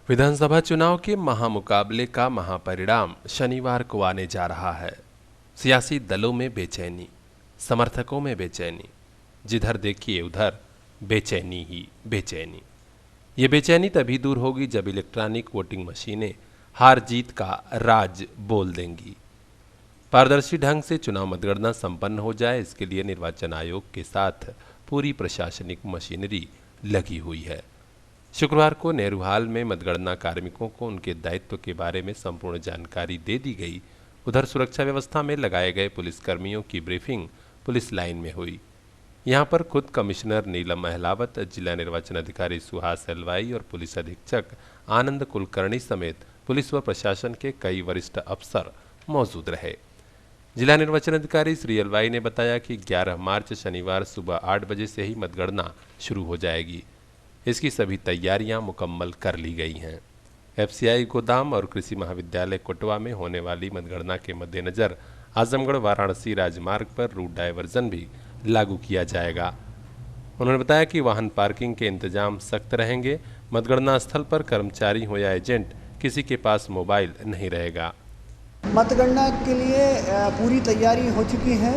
विधानसभा चुनाव के महामुकाबले का महापरिणाम शनिवार को आने जा रहा है। सियासी दलों में बेचैनी, समर्थकों में बेचैनी, जिधर देखिए उधर बेचैनी ही बेचैनी। ये बेचैनी तभी दूर होगी जब इलेक्ट्रॉनिक वोटिंग मशीनें हार जीत का राज बोल देंगी। पारदर्शी ढंग से चुनाव मतगणना संपन्न हो जाए, इसके लिए निर्वाचन आयोग के साथ पूरी प्रशासनिक मशीनरी लगी हुई है। शुक्रवार को नेहरू हाल में मतगणना कार्मिकों को उनके दायित्व के बारे में संपूर्ण जानकारी दे दी गई। उधर सुरक्षा व्यवस्था में लगाए गए पुलिसकर्मियों की ब्रीफिंग पुलिस लाइन में हुई। यहां पर खुद कमिश्नर नीलम अहलावत, जिला निर्वाचन अधिकारी सुहास एलवाई और पुलिस अधीक्षक आनंद कुलकर्णी समेत पुलिस व प्रशासन के कई वरिष्ठ अफसर मौजूद रहे। जिला निर्वाचन अधिकारी श्री एलवाई ने बताया कि 11 मार्च शनिवार सुबह 8 बजे से ही मतगणना शुरू हो जाएगी। इसकी सभी तैयारियां मुकम्मल कर ली गई हैं। एफसीआई गोदाम और कृषि महाविद्यालय कोटवा में होने वाली मतगणना के मद्देनजर आजमगढ़ वाराणसी राजमार्ग पर रूट डायवर्जन भी लागू किया जाएगा। उन्होंने बताया कि वाहन पार्किंग के इंतजाम सख्त रहेंगे। मतगणना स्थल पर कर्मचारी हो या एजेंट, किसी के पास मोबाइल नहीं रहेगा। मतगणना के लिए पूरी तैयारी हो चुकी है।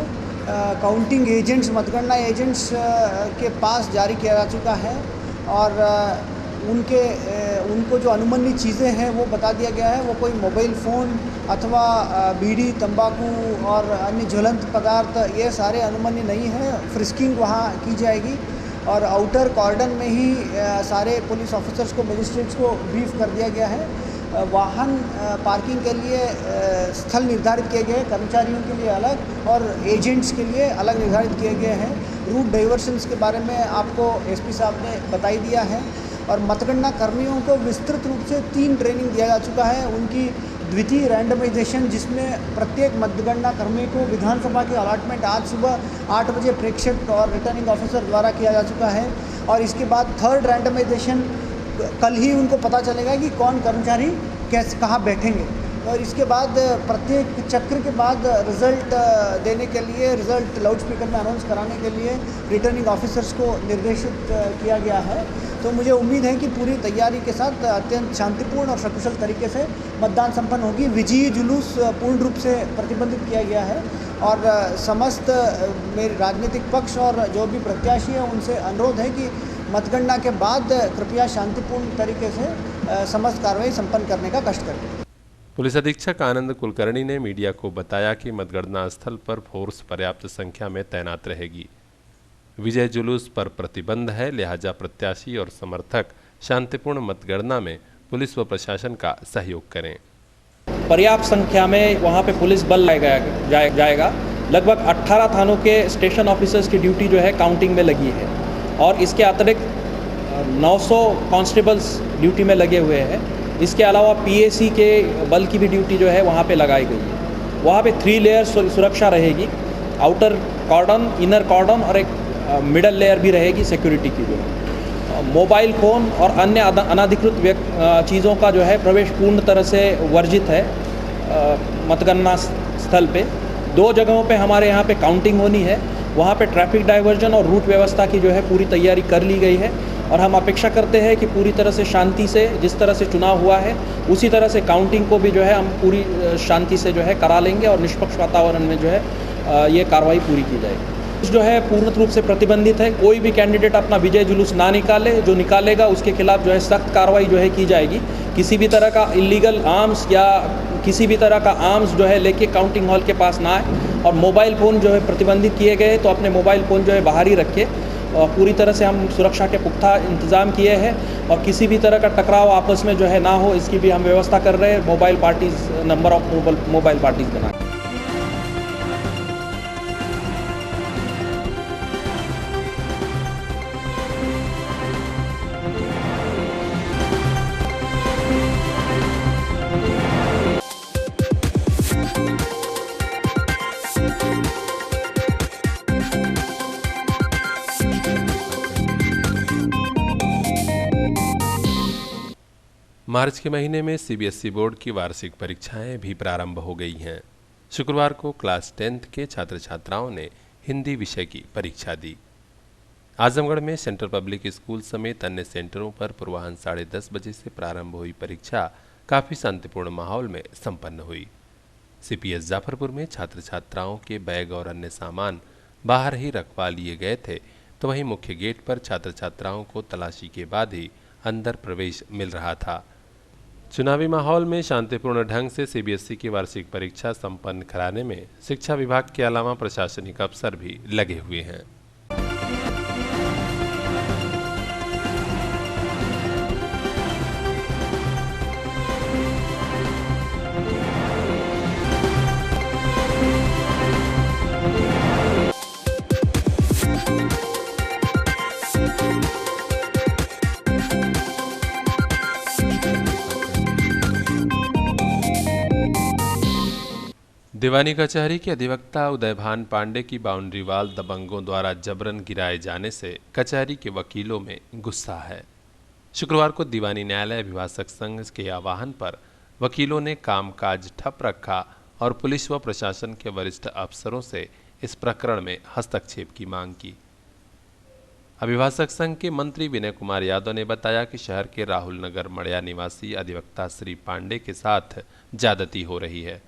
काउंटिंग एजेंट्स, मतगणना एजेंट्स के पास जारी किया जा चुका है और उनको जो अनुमन्य चीज़ें हैं वो बता दिया गया है। वो कोई मोबाइल फ़ोन अथवा बीड़ी, तंबाकू और अन्य ज्वलंत पदार्थ, ये सारे अनुमन्य नहीं है। फ्रिस्किंग वहाँ की जाएगी और आउटर कॉर्डन में ही सारे पुलिस ऑफिसर्स को, मजिस्ट्रेट्स को ब्रीफ कर दिया गया है। वाहन पार्किंग के लिए स्थल निर्धारित किए गए, कर्मचारियों के लिए अलग और एजेंट्स के लिए अलग निर्धारित किए गए हैं। रूट डाइवर्शंस के बारे में आपको एसपी साहब ने बताई दिया है और मतगणना कर्मियों को विस्तृत रूप से 3 ट्रेनिंग दिया जा चुका है। उनकी द्वितीय रैंडमाइजेशन, जिसमें प्रत्येक मतगणना कर्मी को विधानसभा की अलॉटमेंट आज सुबह 8 बजे प्रेक्षक और रिटर्निंग ऑफिसर द्वारा किया जा चुका है और इसके बाद थर्ड रैंडमाइजेशन कल ही उनको पता चलेगा कि कौन कर्मचारी कैसे कहाँ बैठेंगे और इसके बाद प्रत्येक चक्र के बाद रिज़ल्ट देने के लिए, रिज़ल्ट लाउडस्पीकर में अनाउंस कराने के लिए रिटर्निंग ऑफिसर्स को निर्देशित किया गया है। तो मुझे उम्मीद है कि पूरी तैयारी के साथ अत्यंत शांतिपूर्ण और सकुशल तरीके से मतदान संपन्न होगी। विजयी जुलूस पूर्ण रूप से प्रतिबंधित किया गया है और समस्त मेरे राजनीतिक पक्ष और जो भी प्रत्याशी हैं उनसे अनुरोध है कि मतगणना के बाद कृपया शांतिपूर्ण तरीके से समस्त कार्रवाई संपन्न करने का कष्ट करें। पुलिस अधीक्षक आनंद कुलकर्णी ने मीडिया को बताया कि मतगणना स्थल पर फोर्स पर्याप्त संख्या में तैनात रहेगी। विजय जुलूस पर प्रतिबंध है, लिहाजा प्रत्याशी और समर्थक शांतिपूर्ण मतगणना में पुलिस व प्रशासन का सहयोग करें। पर्याप्त संख्या में वहां पे पुलिस बल लगाया जाएगा। लगभग 18 थानों के स्टेशन ऑफिसर्स की ड्यूटी जो है काउंटिंग में लगी है और इसके अतिरिक्त 900 कांस्टेबल्स ड्यूटी में लगे हुए हैं। इसके अलावा पीएसी के बल की भी ड्यूटी जो है वहाँ पे लगाई गई है। वहाँ पे 3 लेयर सुरक्षा रहेगी, आउटर कॉर्डन, इनर कॉर्डन और एक मिडल लेयर भी रहेगी सिक्योरिटी की। जो मोबाइल फ़ोन और अन्य अनाधिकृत चीज़ों का जो है प्रवेश पूर्ण तरह से वर्जित है। मतगणना स्थल पे 2 जगहों पे हमारे यहाँ पे काउंटिंग होनी है। वहाँ पे ट्रैफिक डाइवर्जन और रूट व्यवस्था की जो है पूरी तैयारी कर ली गई है और हम अपेक्षा करते हैं कि पूरी तरह से शांति से, जिस तरह से चुनाव हुआ है उसी तरह से काउंटिंग को भी जो है हम पूरी शांति से जो है करा लेंगे और निष्पक्ष वातावरण में जो है ये कार्रवाई पूरी की जाएगी। जो है पूर्ण रूप से प्रतिबंधित है। कोई भी कैंडिडेट अपना विजय जुलूस ना निकाले, जो निकालेगा उसके खिलाफ जो है सख्त कार्रवाई जो है की जाएगी। किसी भी तरह का इलीगल आर्म्स या किसी भी तरह का आर्म्स जो है लेके काउंटिंग हॉल के पास ना आए और मोबाइल फ़ोन जो है प्रतिबंधित किए गए, तो अपने मोबाइल फ़ोन जो है बाहर ही रखे और पूरी तरह से हम सुरक्षा के पुख्ता इंतज़ाम किए हैं और किसी भी तरह का टकराव आपस में जो है ना हो, इसकी भी हम व्यवस्था कर रहे हैं। Mobile parties, number of mobile parties बना। मार्च के महीने में सीबीएसई बोर्ड की वार्षिक परीक्षाएं भी प्रारंभ हो गई हैं। शुक्रवार को क्लास 10th के छात्र छात्राओं ने हिंदी विषय की परीक्षा दी। आजमगढ़ में सेंट्रल पब्लिक स्कूल समेत अन्य सेंटरों पर पूर्वाह्न 10:30 बजे से प्रारंभ हुई परीक्षा काफी शांतिपूर्ण माहौल में संपन्न हुई। सीपीएस जाफरपुर में छात्र छात्राओं के बैग और अन्य सामान बाहर ही रखवा लिए गए थे, तो वहीं मुख्य गेट पर छात्र छात्राओं को तलाशी के बाद ही अंदर प्रवेश मिल रहा था। चुनावी माहौल में शांतिपूर्ण ढंग से सीबीएसई की वार्षिक परीक्षा संपन्न कराने में शिक्षा विभाग के अलावा प्रशासनिक अफसर भी लगे हुए हैं। दीवानी कचहरी के अधिवक्ता उदयभान पांडे की बाउंड्री वाल दबंगों द्वारा जबरन गिराए जाने से कचहरी के वकीलों में गुस्सा है। शुक्रवार को दीवानी न्यायालय अभिभाषक संघ के आह्वान पर वकीलों ने कामकाज ठप रखा और पुलिस व प्रशासन के वरिष्ठ अफसरों से इस प्रकरण में हस्तक्षेप की मांग की। अभिभाषक संघ के मंत्री विनय कुमार यादव ने बताया कि शहर के राहुल नगर मड़िया निवासी अधिवक्ता श्री पांडे के साथ ज्यादती हो रही है।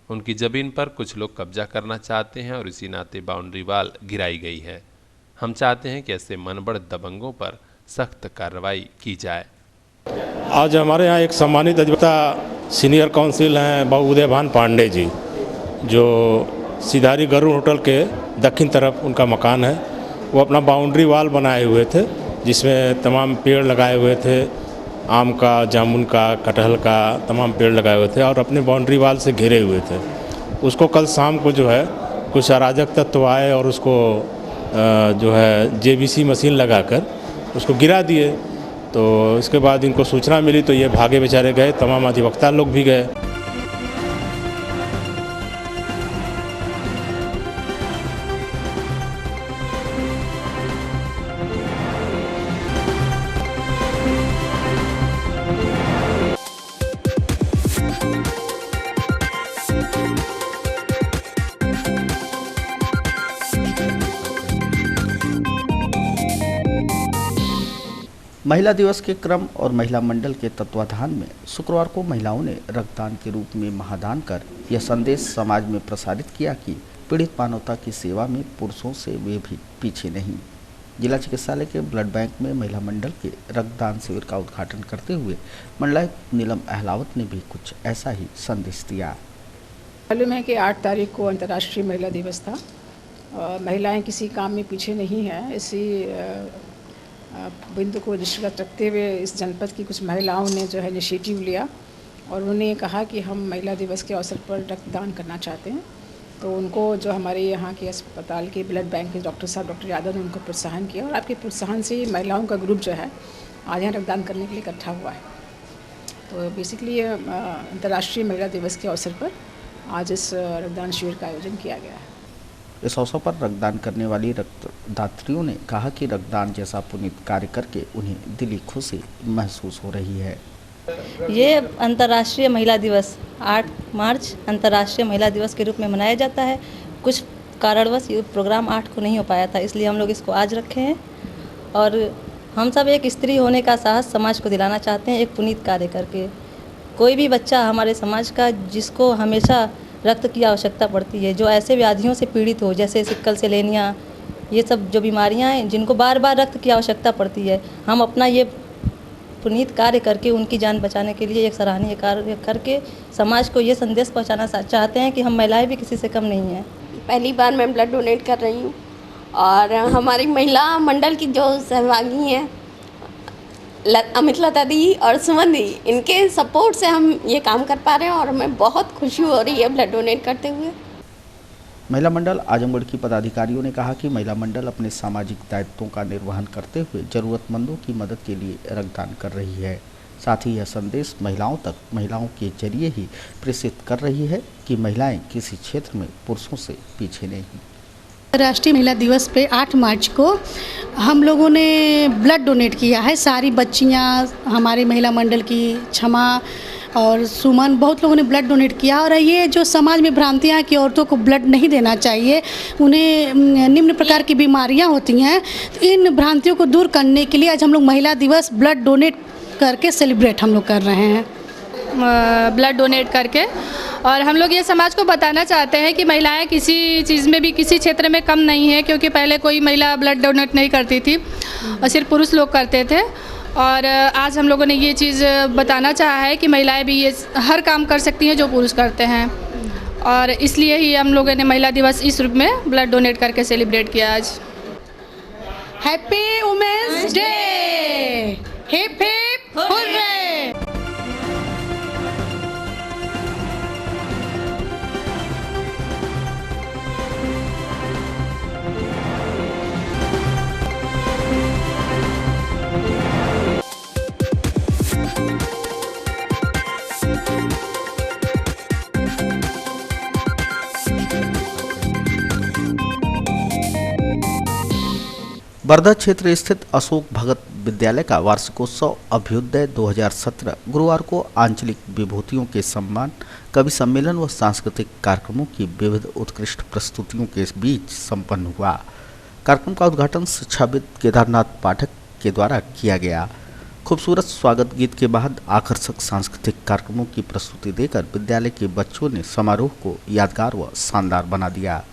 उनकी जमीन पर कुछ लोग कब्जा करना चाहते हैं और इसी नाते बाउंड्री वाल गिराई गई है। हम चाहते हैं कि ऐसे मनबड़ दबंगों पर सख्त कार्रवाई की जाए। आज हमारे यहाँ एक सम्मानित अधिवक्ता सीनियर काउंसिल हैं बाबू उदयभान पांडे जी, जो सिधारी गरुड़ होटल के दक्षिण तरफ उनका मकान है। वो अपना बाउंड्री वाल बनाए हुए थे, जिसमें तमाम पेड़ लगाए हुए थे, आम का, जामुन का, कटहल का तमाम पेड़ लगाए हुए थे और अपने बाउंड्री वाल से घिरे हुए थे। उसको कल शाम को जो है कुछ अराजक तत्व आए और उसको जो है जेबीसी मशीन लगाकर उसको गिरा दिए। तो इसके बाद इनको सूचना मिली तो ये भागे बेचारे गए, तमाम अधिवक्ता लोग भी गए। महिला दिवस के क्रम और महिला मंडल के तत्वाधान में शुक्रवार को महिलाओं ने रक्तदान के रूप में महादान कर यह संदेश समाज में प्रसारित किया कि पीड़ित मानवता की सेवा में पुरुषों से वे भी पीछे नहीं। जिला चिकित्सालय के ब्लड बैंक में महिला मंडल के रक्तदान शिविर का उद्घाटन करते हुए मंडलायुक्त नीलम अहलावत ने भी कुछ ऐसा ही संदेश दिया। मालूम है कि 8 तारीख को अंतर्राष्ट्रीय महिला दिवस था। महिलाएं किसी काम में पीछे नहीं हैं। इसी बिंदु को दृष्टिगत रखते हुए इस जनपद की कुछ महिलाओं ने जो है इनिशिएटिव लिया और उन्होंने कहा कि हम महिला दिवस के अवसर पर रक्तदान करना चाहते हैं। तो उनको जो हमारे यहाँ के अस्पताल के ब्लड बैंक के डॉक्टर यादव ने उनको प्रोत्साहन किया और आपके प्रोत्साहन से महिलाओं का ग्रुप जो है आज यहाँ रक्तदान करने के लिए इकट्ठा हुआ है। तो बेसिकली अंतर्राष्ट्रीय महिला दिवस के अवसर पर आज इस रक्तदान शिविर का आयोजन किया गया है। इस अवसर पर रक्तदान करने वाली रक्तदात्रियों ने कहा कि रक्तदान जैसा पुनीत कार्य करके उन्हें दिली खुशी महसूस हो रही है। ये अंतर्राष्ट्रीय महिला दिवस 8 मार्च अंतर्राष्ट्रीय महिला दिवस के रूप में मनाया जाता है। कुछ कारणवश ये प्रोग्राम 8 को नहीं हो पाया था, इसलिए हम लोग इसको आज रखे हैं और हम सब एक स्त्री होने का साहस समाज को दिलाना चाहते हैं, एक पुनीत कार्य करके। कोई भी बच्चा हमारे समाज का जिसको हमेशा रक्त की आवश्यकता पड़ती है, जो ऐसे व्याधियों से पीड़ित हो जैसे सिक्कल सेलेनिया, ये सब जो बीमारियां हैं जिनको बार बार रक्त की आवश्यकता पड़ती है, हम अपना ये पुनीत कार्य करके उनकी जान बचाने के लिए एक सराहनीय कार्य करके समाज को ये संदेश पहुंचाना चाहते हैं कि हम महिलाएं भी किसी से कम नहीं हैं। पहली बार मैं ब्लड डोनेट कर रही हूँ और हमारी महिला मंडल की जो सहभागी हैं अमितलता दी और सुमन दी, इनके सपोर्ट से हम ये काम कर पा रहे हैं और हमें बहुत खुशी हो रही है ब्लड डोनेट करते हुए। महिला मंडल आजमगढ़ की पदाधिकारियों ने कहा कि महिला मंडल अपने सामाजिक दायित्वों का निर्वहन करते हुए जरूरतमंदों की मदद के लिए रक्तदान कर रही है। साथ ही यह संदेश महिलाओं तक महिलाओं के जरिए ही प्रेषित कर रही है कि महिलाएं किसी क्षेत्र में पुरुषों से पीछे नहीं। राष्ट्रीय महिला दिवस पे 8 मार्च को हम लोगों ने ब्लड डोनेट किया है। सारी बच्चियां हमारे महिला मंडल की क्षमा और सुमन, बहुत लोगों ने ब्लड डोनेट किया। और ये जो समाज में भ्रांतियाँ कि औरतों को ब्लड नहीं देना चाहिए, उन्हें निम्न प्रकार की बीमारियाँ होती हैं, तो इन भ्रांतियों को दूर करने के लिए आज हम लोग महिला दिवस ब्लड डोनेट करके सेलिब्रेट हम लोग कर रहे हैं। ब्लड डोनेट करके, और हम लोग ये समाज को बताना चाहते हैं कि महिलाएं किसी चीज़ में भी, किसी क्षेत्र में कम नहीं है, क्योंकि पहले कोई महिला ब्लड डोनेट नहीं करती थी और सिर्फ पुरुष लोग करते थे। और आज हम लोगों ने ये चीज़ बताना चाहा है कि महिलाएं भी ये हर काम कर सकती हैं जो पुरुष करते हैं, और इसलिए ही हम लोगों ने महिला दिवस इस रूप में ब्लड डोनेट करके सेलिब्रेट किया आज। Happy women's day, hip hip hurray. Bardha क्षेत्र स्थित अशोक भगत विद्यालय का वार्षिकोत्सव अभ्युदय 2017 गुरुवार को आंचलिक विभूतियों के सम्मान, कवि सम्मेलन व सांस्कृतिक कार्यक्रमों की विविध उत्कृष्ट प्रस्तुतियों के बीच संपन्न हुआ। कार्यक्रम का उद्घाटन शिक्षाविद केदारनाथ पाठक के द्वारा किया गया। खूबसूरत स्वागत गीत के बाद आकर्षक सांस्कृतिक कार्यक्रमों की प्रस्तुति देकर विद्यालय के बच्चों ने समारोह को यादगार व शानदार बना दिया।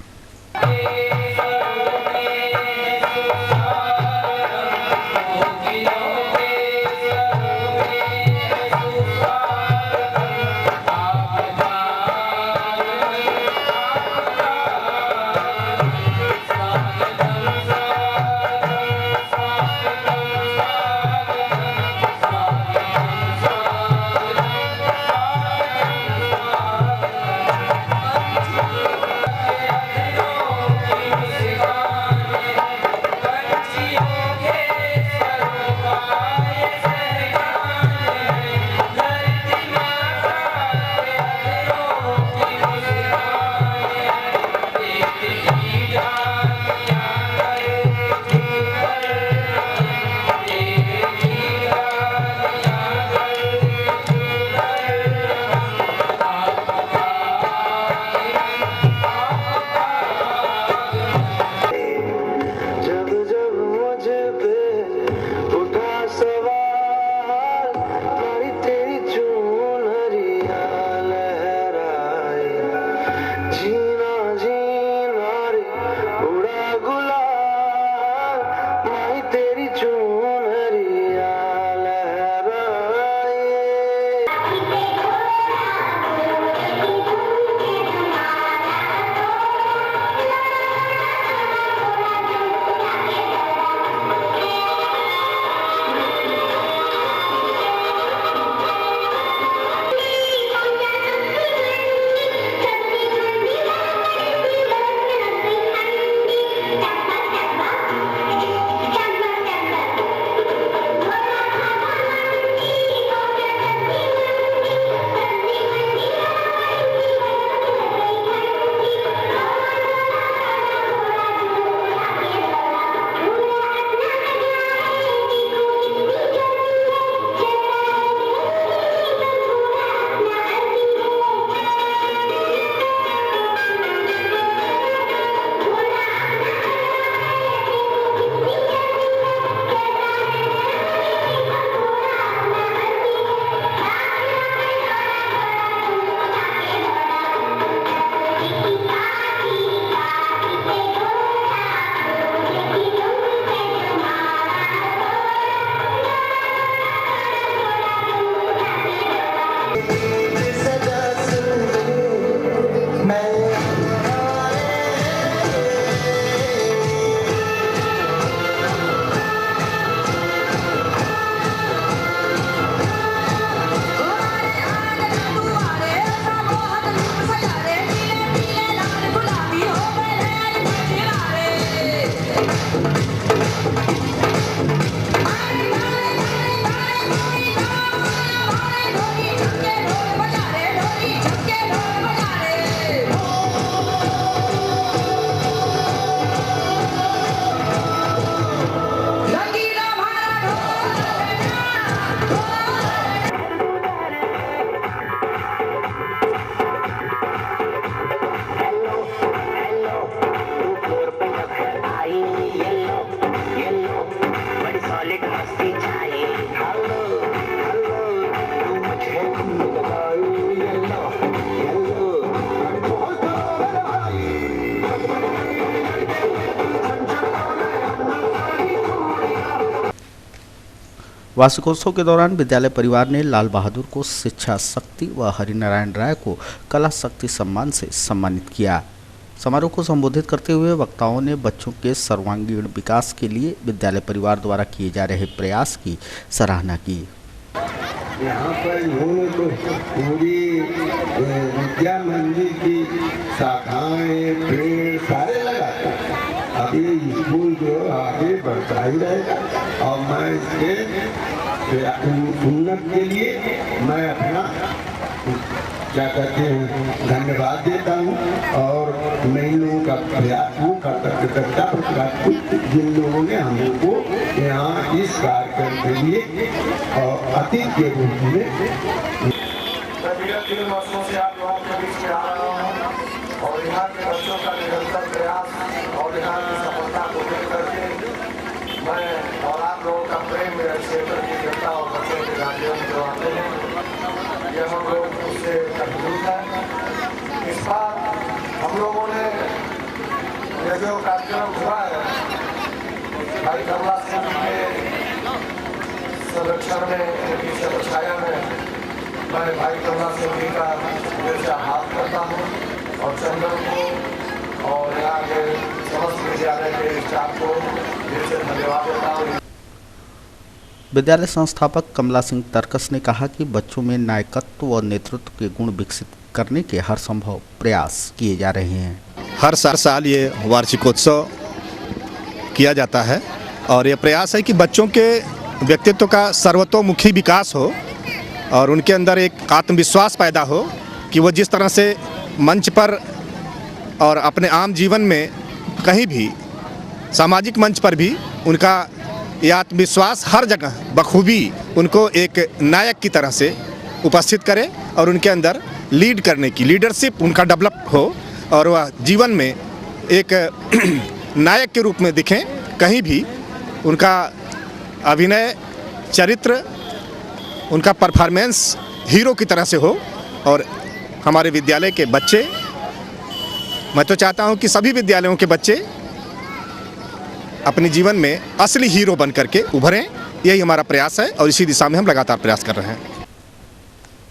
वार्षिकोत्सव के दौरान विद्यालय परिवार ने लाल बहादुर को शिक्षा शक्ति व हरिनारायण राय को कला शक्ति सम्मान से सम्मानित किया। समारोह को संबोधित करते हुए वक्ताओं ने बच्चों के सर्वांगीण विकास के लिए विद्यालय परिवार द्वारा किए जा रहे प्रयास की सराहना की। यहाँ पर इन्होंने तो पूरी विद्या मंदिर की शाखाएं पेड़ सारे लगाते हैं। अब ये स्कूल जो आगे बढ़ता ही रहेगा और मैं इसके उन्नत के लिए मैं अपना क्या कहते हैं धन्यवाद देता हूँ और मैं इन लोगों का प्रयास हूँ करता जिन लोगों ने हम लोग को यहाँ इस कार्यक्रम के लिए और अतीत के रूप में वर्षों से आप लोगों के बीच में आ रहा हूँ और यहाँ के बच्चों का निरंतर प्रयास और यहाँ की सफलता को लेकर के मैं और आप लोगों का प्रेम मेरे क्षेत्र की जनता और बच्चों के गार्जियन जो आते हैं ये हम लोग उससे अभिभूत है। इस बार हम लोगों ने ये जो कार्यक्रम हुआ है भाई कमला सिंह के संरक्षण में उनकी छाया में मैं भाई कमला सिंह जी का दिल से आभार करता हूँ और चंदन को और यहाँ के समस्त विद्यालय के स्टाफ को दिल से धन्यवाद देता हूँ। विद्यालय संस्थापक कमला सिंह तरकस ने कहा कि बच्चों में नायकत्व व नेतृत्व के गुण विकसित करने के हर संभव प्रयास किए जा रहे हैं। हर साल ये वार्षिकोत्सव किया जाता है और ये प्रयास है कि बच्चों के व्यक्तित्व का सर्वतोमुखी विकास हो और उनके अंदर एक आत्मविश्वास पैदा हो कि वो जिस तरह से मंच पर और अपने आम जीवन में कहीं भी सामाजिक मंच पर भी उनका यह आत्मविश्वास हर जगह बखूबी उनको एक नायक की तरह से उपस्थित करे और उनके अंदर लीड करने की लीडरशिप उनका डेवलप हो और वह जीवन में एक नायक के रूप में दिखें। कहीं भी उनका अभिनय चरित्र उनका परफॉर्मेंस हीरो की तरह से हो और हमारे विद्यालय के बच्चे, मैं तो चाहता हूं कि सभी विद्यालयों के बच्चे अपने जीवन में असली हीरो बन करके उभरें। यही हमारा प्रयास है और इसी दिशा में हम लगातार प्रयास कर रहे हैं।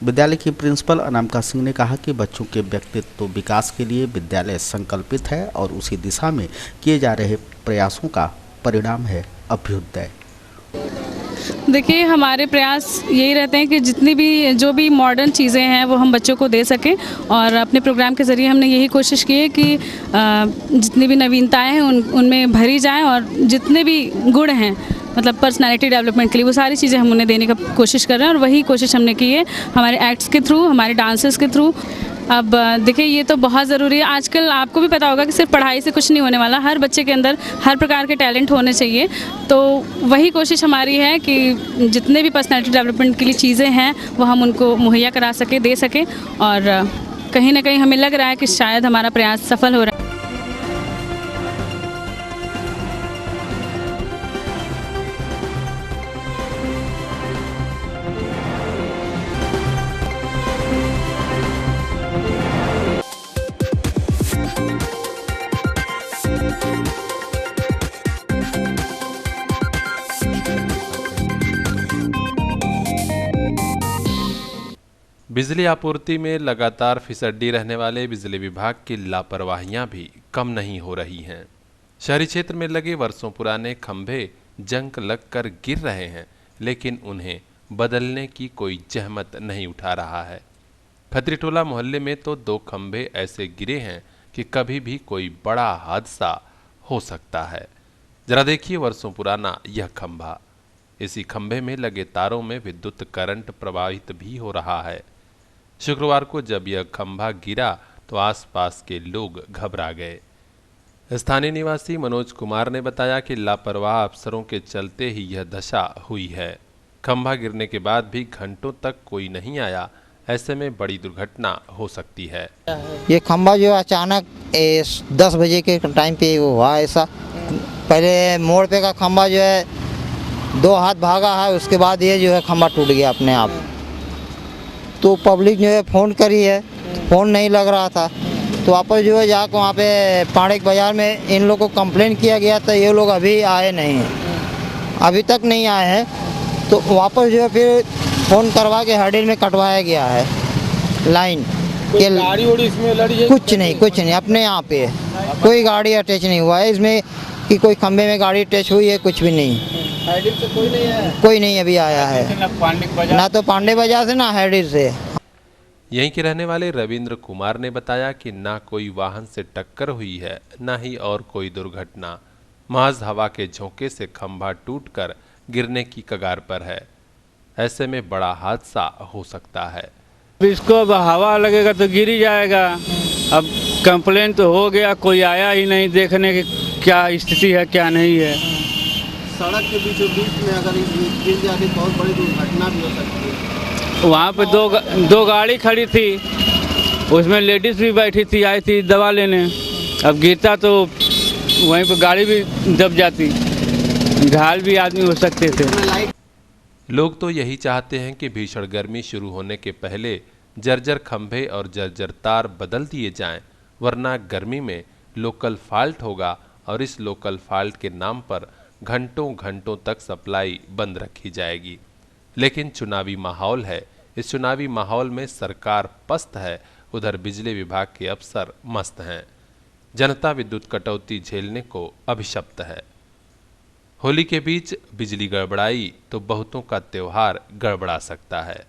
विद्यालय की प्रिंसिपल अनामिका सिंह ने कहा कि बच्चों के व्यक्तित्व विकास के लिए विद्यालय संकल्पित है और उसी दिशा में किए जा रहे प्रयासों का परिणाम है अभ्युदय। देखिए, हमारे प्रयास यही रहते हैं कि जितनी भी जो भी मॉडर्न चीज़ें हैं वो हम बच्चों को दे सकें और अपने प्रोग्राम के ज़रिए हमने यही कोशिश की है कि जितनी भी नवीनताएं हैं उनमें भरी जाएं और जितने भी गुण हैं मतलब पर्सनालिटी डेवलपमेंट के लिए वो सारी चीज़ें हम उन्हें देने का कोशिश कर रहे हैं और वही कोशिश हमने की है हमारे एक्ट्स के थ्रू, हमारे डांसेस के थ्रू। अब देखिए, ये तो बहुत ज़रूरी है। आजकल आपको भी पता होगा कि सिर्फ पढ़ाई से कुछ नहीं होने वाला, हर बच्चे के अंदर हर प्रकार के टैलेंट होने चाहिए। तो वही कोशिश हमारी है कि जितने भी पर्सनालिटी डेवलपमेंट के लिए चीज़ें हैं वो हम उनको मुहैया करा सकें, दे सकें और कहीं ना कहीं हमें लग रहा है कि शायद हमारा प्रयास सफल हो रहा है। बिजली आपूर्ति में लगातार फिसड्डी रहने वाले बिजली विभाग की लापरवाहियां भी कम नहीं हो रही हैं। शहरी क्षेत्र में लगे वर्षों पुराने खंभे जंग लगकर गिर रहे हैं, लेकिन उन्हें बदलने की कोई जहमत नहीं उठा रहा है। खत्रीटोला मोहल्ले में तो 2 खंभे ऐसे गिरे हैं कि कभी भी कोई बड़ा हादसा हो सकता है। जरा देखिए वर्षों पुराना यह खंभा। इसी खंभे में लगे तारों में विद्युत करंट प्रवाहित भी हो रहा है। शुक्रवार को जब यह खंभा गिरा तो आसपास के लोग घबरा गए। स्थानीय निवासी मनोज कुमार ने बताया कि लापरवाह अफसरों के चलते ही यह दशा हुई है। खंभा गिरने के बाद भी घंटों तक कोई नहीं आया, ऐसे में बड़ी दुर्घटना हो सकती है। ये खंभा जो अचानक 10 बजे के टाइम पे हुआ ऐसा। पहले मोड़ पे का खंभा जो है 2 हाथ भागा है, उसके बाद ये जो है खंभा टूट गया अपने आप। तो पब्लिक जो है फ़ोन करी है, फ़ोन नहीं लग रहा था तो वापस जो है जाकर वहाँ पे पाड़ेक बाज़ार में इन लोगों को कंप्लेन किया गया था। ये लोग अभी आए नहीं हैं, अभी तक नहीं आए हैं। तो वापस जो है फिर फ़ोन करवा के हर्डिल में कटवाया गया है लाइन। गाड़ी उड़ी इसमें लड़ी है? कुछ नहीं, अपने यहाँ पे है, कोई गाड़ी अटैच नहीं हुआ है इसमें कि कोई खंबे में गाड़ी अटैच हुई है, कुछ भी नहीं। हर्डिल से कोई नहीं आया? कोई नहीं अभी आया है, ना तो पांडे बाजार से ना हर्डिल से। यहीं के रहने वाले रविंद्र कुमार ने बताया कि ना कोई वाहन से टक्कर हुई है, ना ही और कोई दुर्घटना। महज हवा के झोंके से खंभा टूटकर गिरने की कगार पर है। ऐसे में बड़ा हादसा हो सकता है। इसको अब हवा लगेगा तो गिर ही जाएगा। अब कंप्लेन तो हो गया, कोई आया ही नहीं देखने की क्या स्थिति है क्या नहीं है। सड़क के बीचों बीच में अगर गिर जाती तो बहुत बड़ी दुर्घटना भी हो सकती है। वहाँ पे दो गाड़ी खड़ी थी, उसमें लेडीज भी बैठी थी, आई थी दवा लेने। अब गिरता तो वहीं पे गाड़ी भी दब जाती, घायल भी आदमी हो सकते थे। लोग तो यही चाहते हैं कि भीषण गर्मी शुरू होने के पहले जर्जर खंभे और जर्जर तार बदल दिए जाएं, वरना गर्मी में लोकल फॉल्ट होगा और इस लोकल फॉल्ट के नाम पर घंटों घंटों तक सप्लाई बंद रखी जाएगी। लेकिन चुनावी माहौल है, इस चुनावी माहौल में सरकार पस्त है, उधर बिजली विभाग के अफसर मस्त हैं। जनता विद्युत कटौती झेलने को अभिशप्त है। होली के बीच बिजली गड़बड़ाई तो बहुतों का त्योहार गड़बड़ा सकता है,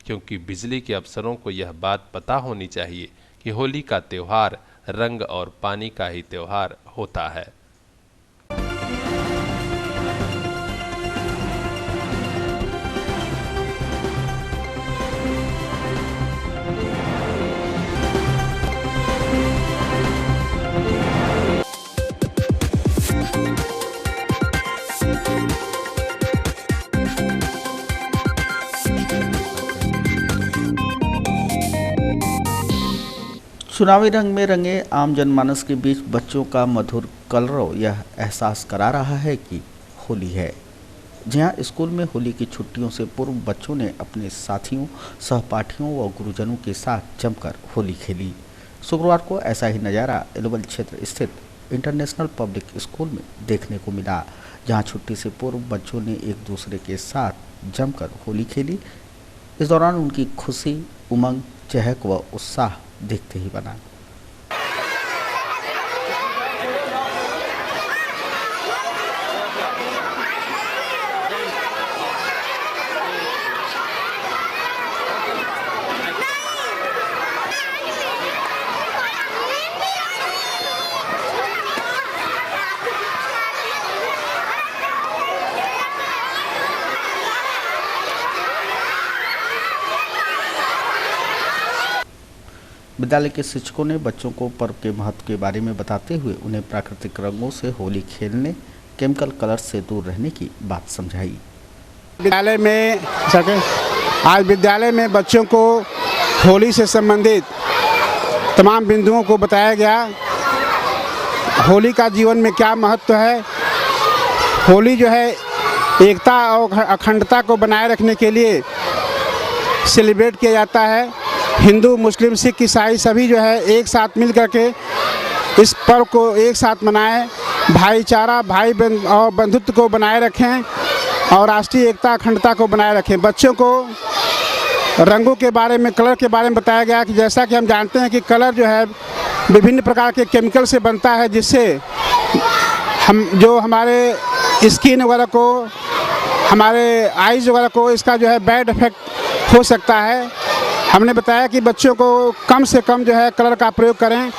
क्योंकि बिजली के अफसरों को यह बात पता होनी चाहिए कि होली का त्योहार रंग और पानी का ही त्योहार होता है। चुनावी रंग में रंगे आम जनमानस के बीच बच्चों का मधुर कलरव यह एहसास करा रहा है कि होली है। जहां स्कूल में होली की छुट्टियों से पूर्व बच्चों ने अपने साथियों, सहपाठियों व गुरुजनों के साथ जमकर होली खेली। शुक्रवार को ऐसा ही नज़ारा एलोबल क्षेत्र स्थित इंटरनेशनल पब्लिक स्कूल में देखने को मिला, जहां छुट्टी से पूर्व बच्चों ने एक दूसरे के साथ जमकर होली खेली। इस दौरान उनकी खुशी, उमंग, चहक व उत्साह देखते ही बना। विद्यालय के शिक्षकों ने बच्चों को पर्व के महत्व के बारे में बताते हुए उन्हें प्राकृतिक रंगों से होली खेलने, केमिकल कलर से दूर रहने की बात समझाई। आज विद्यालय में बच्चों को होली से संबंधित तमाम बिंदुओं को बताया गया। होली का जीवन में क्या महत्व है। होली जो है एकता और अखंडता को बनाए रखने के लिए सेलिब्रेट किया जाता है। हिंदू, मुस्लिम, सिख, ईसाई सभी जो है एक साथ मिल कर के इस पर्व को एक साथ मनाएं, भाईचारा, भाई बहन और बंधुत्व को बनाए रखें और राष्ट्रीय एकता, अखंडता को बनाए रखें। बच्चों को रंगों के बारे में, कलर के बारे में बताया गया कि जैसा कि हम जानते हैं कि कलर जो है विभिन्न प्रकार के केमिकल से बनता है, जिससे हम जो हमारे स्किन वगैरह को, हमारे आइज़ वगैरह को इसका जो है बैड इफेक्ट हो सकता है। हमने बताया कि बच्चों को कम से कम जो है कलर का प्रयोग करें।